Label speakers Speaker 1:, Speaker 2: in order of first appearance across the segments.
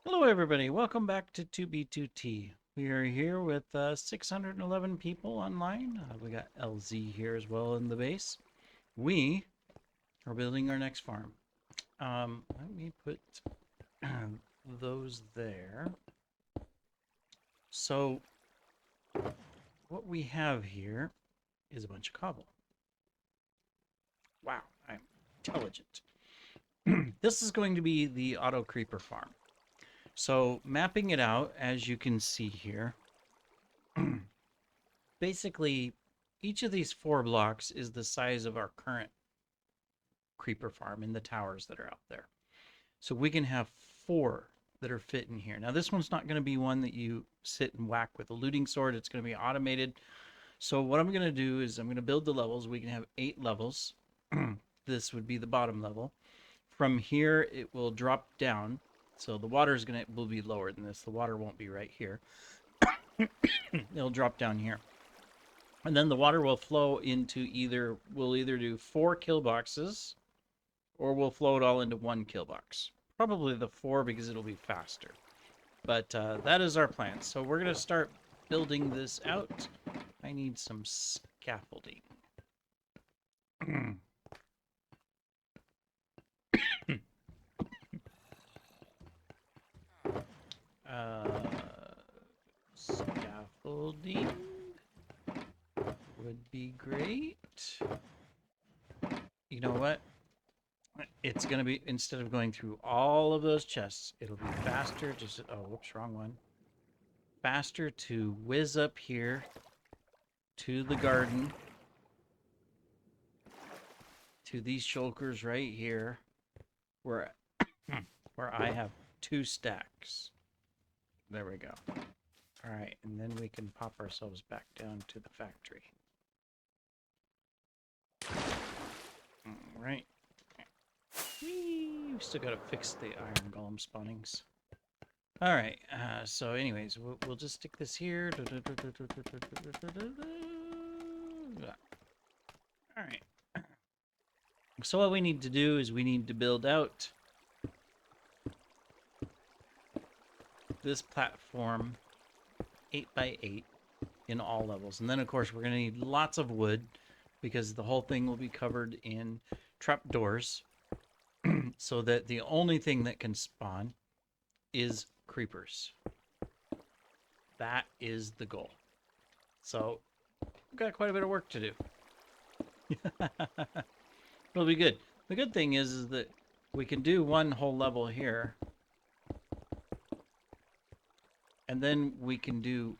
Speaker 1: Hello, everybody. Welcome back to 2B2T. We are here with 611 people online. We got LZ here as well in the base. We are building our next farm. Let me put those there. So, what we have here is a bunch of cobble. Wow, I'm intelligent. This is going to be the auto creeper farm. So, mapping it out, as you can see here, basically, each of these 4 blocks is the size of our current creeper farm in the towers that are out there. So we can have 4 that are fit in here. Now, this one's not going to be one that you sit and whack with a looting sword. It's going to be automated. So what I'm going to do is I'm going to build the levels. We can have 8 levels. This would be the bottom level. From here, it will drop down. So the water is will be lower than this. The water won't be right here. It'll drop down here. And then the water will flow into we'll either do 4 kill boxes or we'll flow it all into 1 kill box. Probably the 4 because it'll be faster. But that is our plan. So we're going to start building this out. I need some scaffolding. uh, Scaffolding would be great. You know what? It's going to be, instead of going through all of those chests, it'll be faster. Whoops, wrong one. Faster to whiz up here to the garden, to these shulkers right here, where where I have 2 stacks. There we go. All right, and then we can pop ourselves back down to the factory. All right. Whee! We still got to fix the iron golem spawnings. All right. So, anyways, we'll just stick this here. All right. So what we need to do is we need to build out this platform 8x8 in all levels. And then, of course, we're going to need lots of wood because the whole thing will be covered in trapdoors so that the only thing that can spawn is creepers. That is the goal. So we've got quite a bit of work to do. It'll be good. The good thing is that we can do one whole level here, and then we can do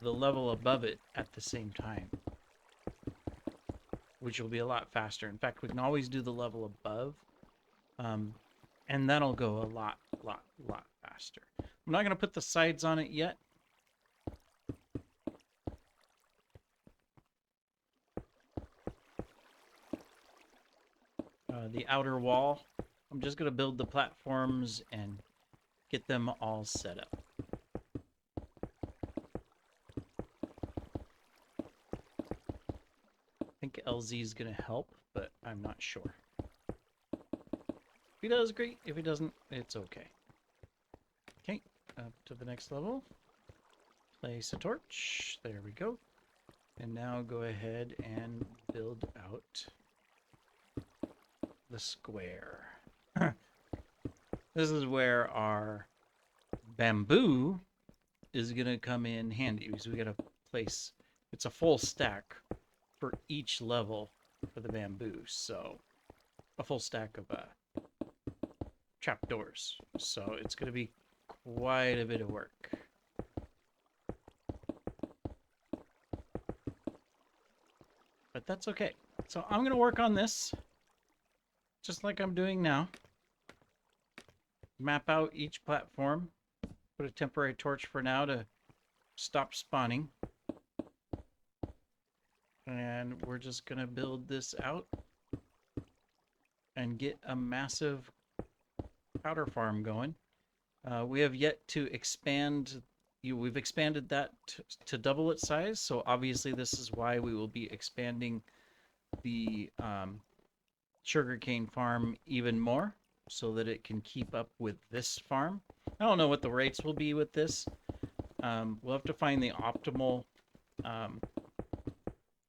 Speaker 1: the level above it at the same time, which will be a lot faster. In fact, we can always do the level above, and that'll go a lot faster. I'm not going to put the sides on it yet. The outer wall, I'm just going to build the platforms and get them all set up. I think LZ is going to help, but I'm not sure. If he does, great. If he doesn't, it's okay. Okay, up to the next level. Place a torch. There we go. And now go ahead and build out the square. This is where our bamboo is going to come in handy because we got to place, it's a full stack for each level for the bamboo. So a full stack of trapdoors. So it's going to be quite a bit of work. But that's okay. So I'm going to work on this just like I'm doing now. Map out each platform. Put a temporary torch for now to stop spawning. And we're just going to build this out and get a massive powder farm going. We have yet to expand. We've expanded that to double its size. So obviously this is why we will be expanding the sugarcane farm even more. so that it can keep up with this farm. I don't know what the rates will be with this. We'll have to find the optimal um,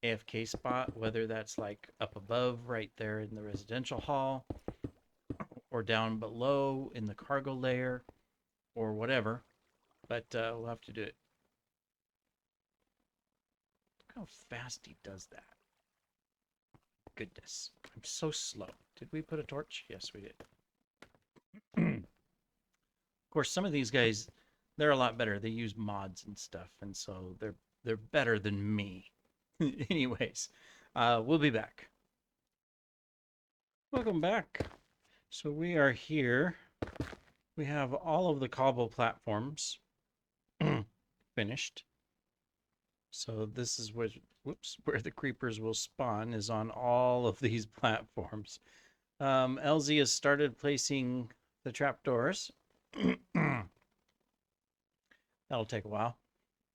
Speaker 1: AFK spot, whether that's like up above right there in the residential hall or down below in the cargo layer or whatever. But we'll have to do it. Look how fast he does that. Goodness. I'm so slow. Did we put a torch? Yes, we did. Of course, some of these guys, they're a lot better. They use mods and stuff, and so they're better than me. Anyways, we'll be back. Welcome back. So we are here. We have all of the cobble platforms finished. So this is where, where the creepers will spawn is on all of these platforms. LZ has started placing the trapdoors. That'll take a while.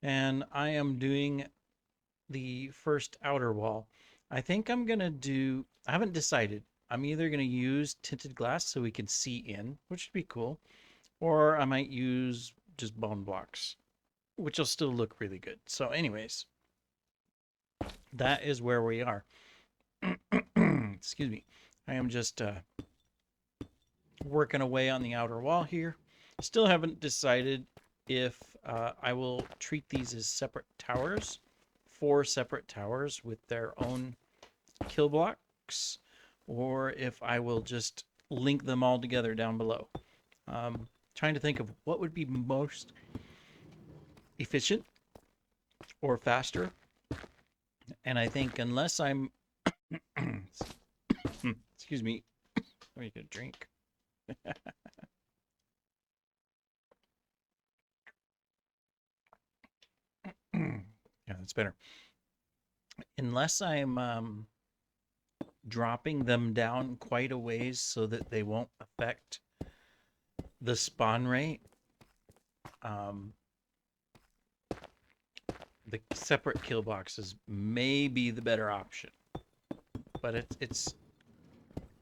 Speaker 1: And I am doing the first outer wall. I think I'm going to do, I haven't decided. I'm either going to use tinted glass so we can see in, which would be cool, or I might use just bone blocks, which will still look really good. So anyways, that is where we are. Excuse me. I am just working away on the outer wall here. Still haven't decided if I will treat these as separate towers, 4 separate towers with their own kill blocks, or if I will just link them all together down below. Trying to think of what would be most efficient or faster. And I think unless I'm excuse me, let me get a drink. Yeah, that's better. Unless I'm dropping them down quite a ways so that they won't affect the spawn rate, the separate kill boxes may be the better option. But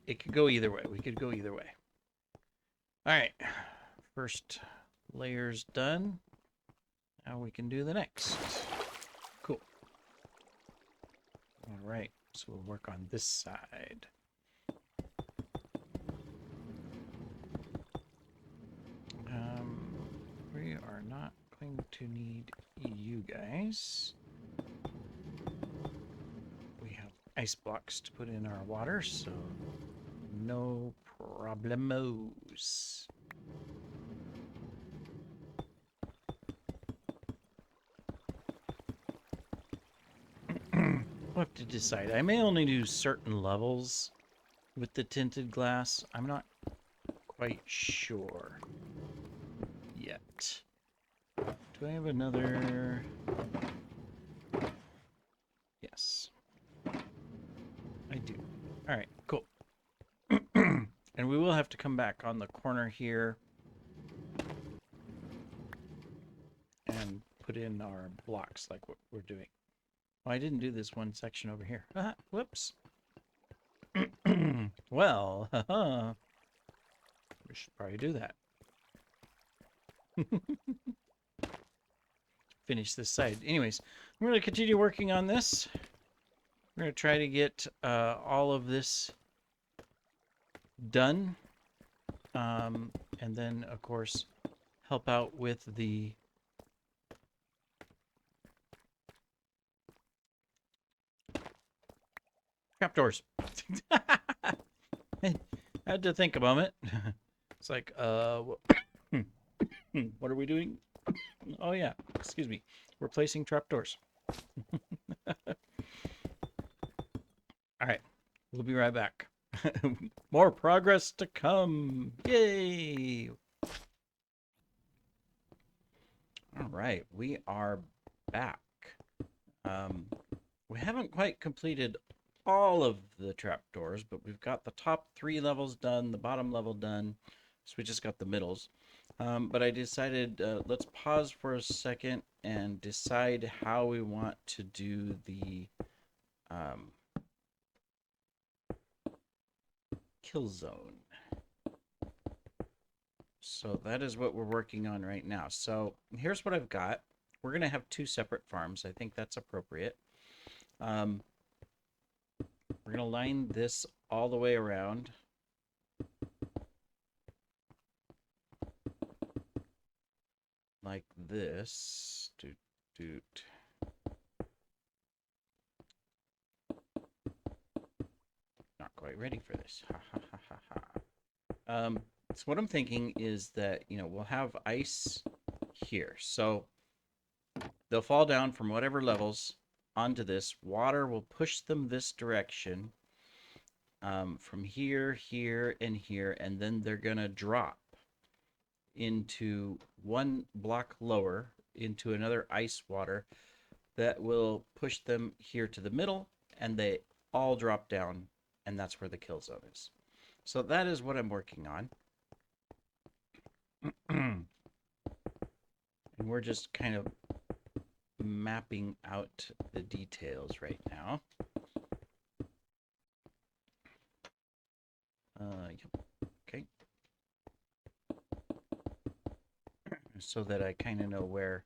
Speaker 1: it could go either way. We could go either way. All right, first layer's done. Now we can do the next. Cool. All right, so we'll work on this side. We are not going to need you guys. We have ice blocks to put in our water, so no problemos. We'll have to decide. I may only do certain levels with the tinted glass. I'm not quite sure yet. Do I have another? Yes. I do. All right, cool. And we will have to come back on the corner here and put in our blocks like what we're doing. Oh, I didn't do this one section over here. Whoops. Well, we should probably do that. Finish this side. Anyways, I'm going to continue working on this. We're going to try to get all of this done. And then, of course, help out with the trapdoors. I had to think a moment. It's like, what are we doing? Oh, yeah. Excuse me. We're placing trapdoors. All right. We'll be right back. More progress to come. Yay. All right. We are back. We haven't quite completed all of the trapdoors, but we've got the top 3 levels done, the bottom level done. So we just got the middles. But I decided let's pause for a second and decide how we want to do the kill zone. So that is what we're working on right now. So here's what I've got. We're going to have two separate farms. I think that's appropriate. Um, we're going to line this all the way around. Like this. Doot, doot. Not quite ready for this. Ha ha ha ha ha. So what I'm thinking is that, we'll have ice here. So they'll fall down from whatever levels onto this. Water will push them this direction, from here, here, and here, and then they're going to drop into one block lower into another ice water that will push them here to the middle, and they all drop down, and that's where the kill zone is. So that is what I'm working on. And we're just kind of mapping out the details right now. Yep. Okay. So that I kind of know where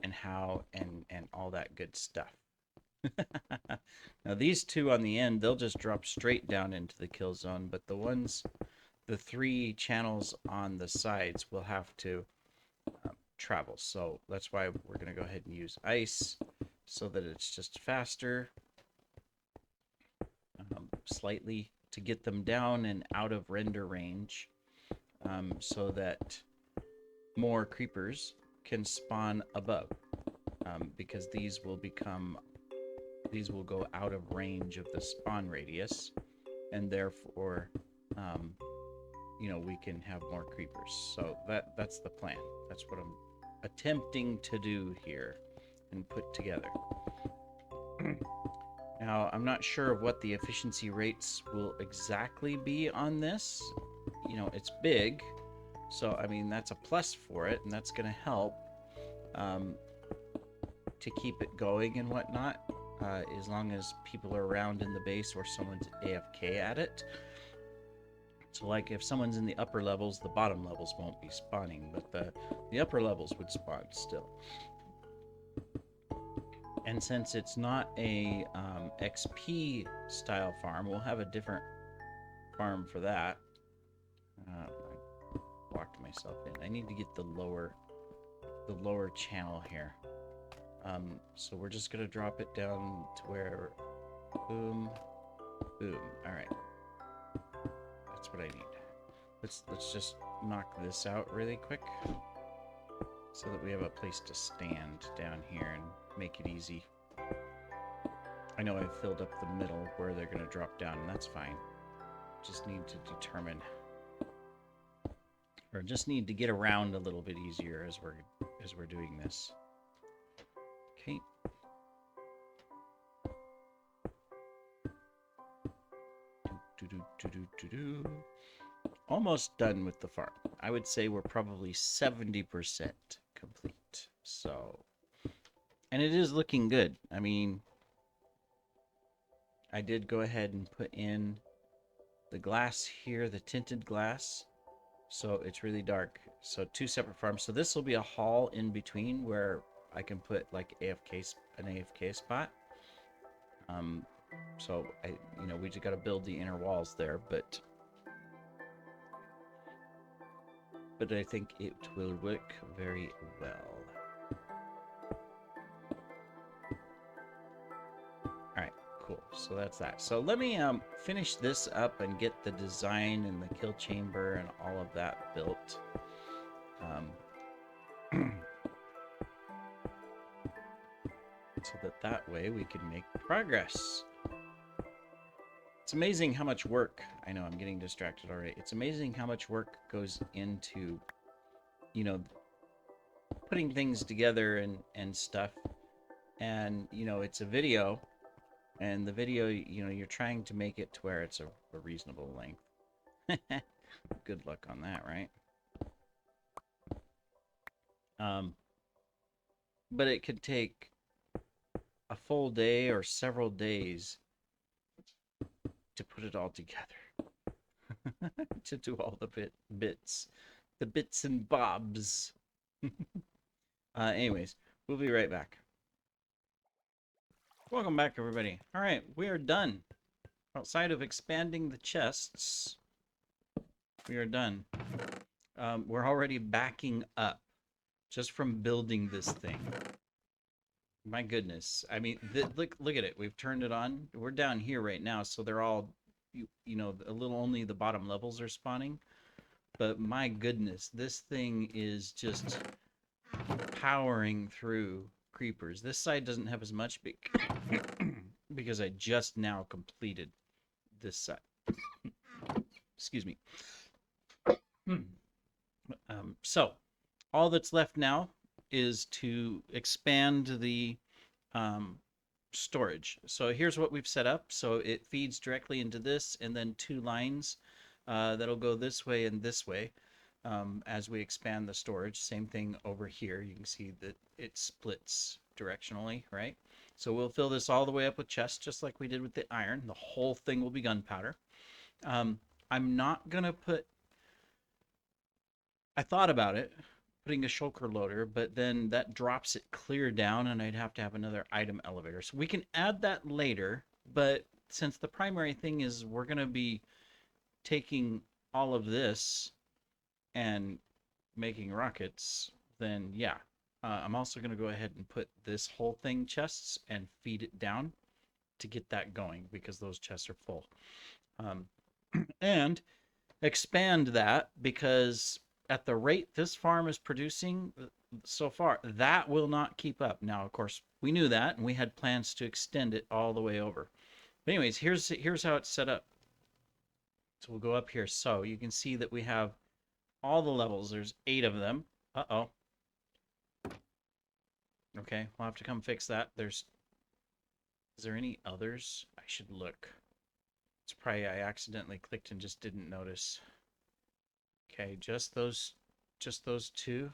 Speaker 1: and how and all that good stuff. Now these two on the end, they'll just drop straight down into the kill zone, but the three channels on the sides will have to travel. So that's why we're going to go ahead and use ice so that it's just faster, slightly, to get them down and out of render range, so that more creepers can spawn above, because these will go out of range of the spawn radius, and therefore we can have more creepers. So that's the plan. That's what I'm attempting to do here and put together. Now, I'm not sure of what the efficiency rates will exactly be on this. It's big, so I mean that's a plus for it, and that's going to help to keep it going and whatnot, as long as people are around in the base or someone's AFK at it. So like if someone's in the upper levels, the bottom levels won't be spawning, but the upper levels would spawn still. And since it's not a XP style farm, we'll have a different farm for that. I blocked myself in. I need to get the lower channel here. So we're just gonna drop it down to where, boom, boom. All right, that's what I need. Let's just knock this out really quick, so that we have a place to stand down here and make it easy. I know I've filled up the middle where they're gonna drop down, and that's fine. Just need to determine, or just need to get around a little bit easier as we're doing this. Okay. Almost done with the farm. I would say we're probably 70% complete. So, and it is looking good. I mean, I did go ahead and put in the glass here, the tinted glass, so it's really dark. So two separate farms. So this will be a hall in between where I can put like an AFK spot. So we just got to build the inner walls there, but I think it will work very well. All right, cool. So that's that. So let me finish this up and get the design and the kill chamber and all of that built. So that way we can make progress. It's amazing how much work, I know I'm getting distracted already. It's amazing how much work goes into, putting things together and stuff. And, it's a video, and the video, you're trying to make it to where it's a reasonable length. Good luck on that, right? But it could take a full day or several days to put it all together. To do all the bits. The bits and bobs. Anyways, we'll be right back. Welcome back, everybody. All right, we are done. Outside of expanding the chests, we are done. We're already backing up just from building this thing. My goodness. I mean, look at it. We've turned it on. We're down here right now, so they're all, you know, a little only the bottom levels are spawning. But my goodness, this thing is just powering through creepers. This side doesn't have as much because I just now completed this side. Excuse me. So all that's left now is to expand the um, storage. So here's what we've set up. So it feeds directly into this, and then two lines that'll go this way and this way as we expand the storage. Same thing over here. You can see that it splits directionally, right? So we'll fill this all the way up with chests, just like we did with the iron. The whole thing will be gunpowder. I'm not gonna put. I thought about it, putting a shulker loader, but then that drops it clear down, and I'd have to have another item elevator. So we can add that later, but since the primary thing is we're gonna be taking all of this and making rockets, then yeah. I'm also going to go ahead and put this whole thing chests and feed it down to get that going because those chests are full. And expand that because at the rate this farm is producing so far, that will not keep up. Now, of course, we knew that and we had plans to extend it all the way over. But anyways, here's how it's set up. So we'll go up here. So you can see that we have all the levels. There's 8 of them. Uh-oh. Okay, we'll have to come fix that. Is there any others? I should look. It's probably I accidentally clicked and just didn't notice. Okay, just those 2.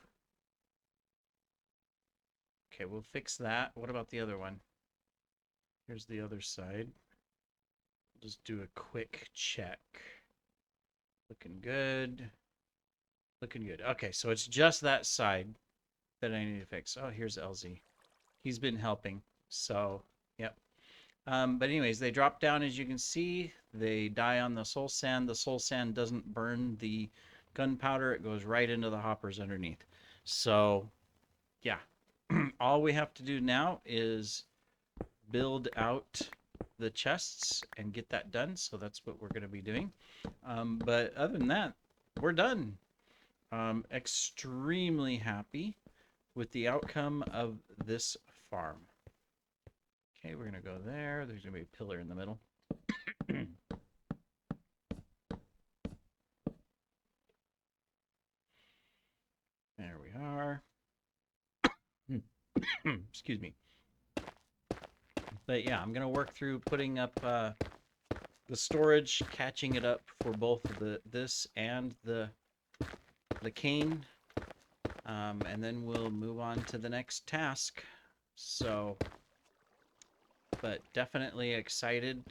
Speaker 1: Okay, we'll fix that. What about the other one? Here's the other side. Just do a quick check. Looking good. Looking good. Okay, so it's just that side that I need to fix. Oh, here's LZ. He's been helping. So, yep. But anyways, they drop down as you can see. They die on the soul sand. The soul sand doesn't burn the gunpowder. It goes right into the hoppers underneath. So, yeah. All we have to do now is build out the chests and get that done. So that's what we're going to be doing. But other than that, we're done. Extremely happy with the outcome of this farm. Okay, we're going to go there. There's going to be a pillar in the middle. There we are. Excuse me. But yeah, I'm going to work through putting up the storage, catching it up for both this and the cane. And then we'll move on to the next task. So, but definitely excited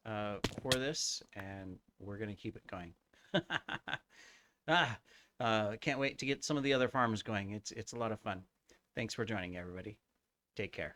Speaker 1: for this, and we're going to keep it going. Can't wait to get some of the other farms going. It's a lot of fun. Thanks for joining, everybody. Take care.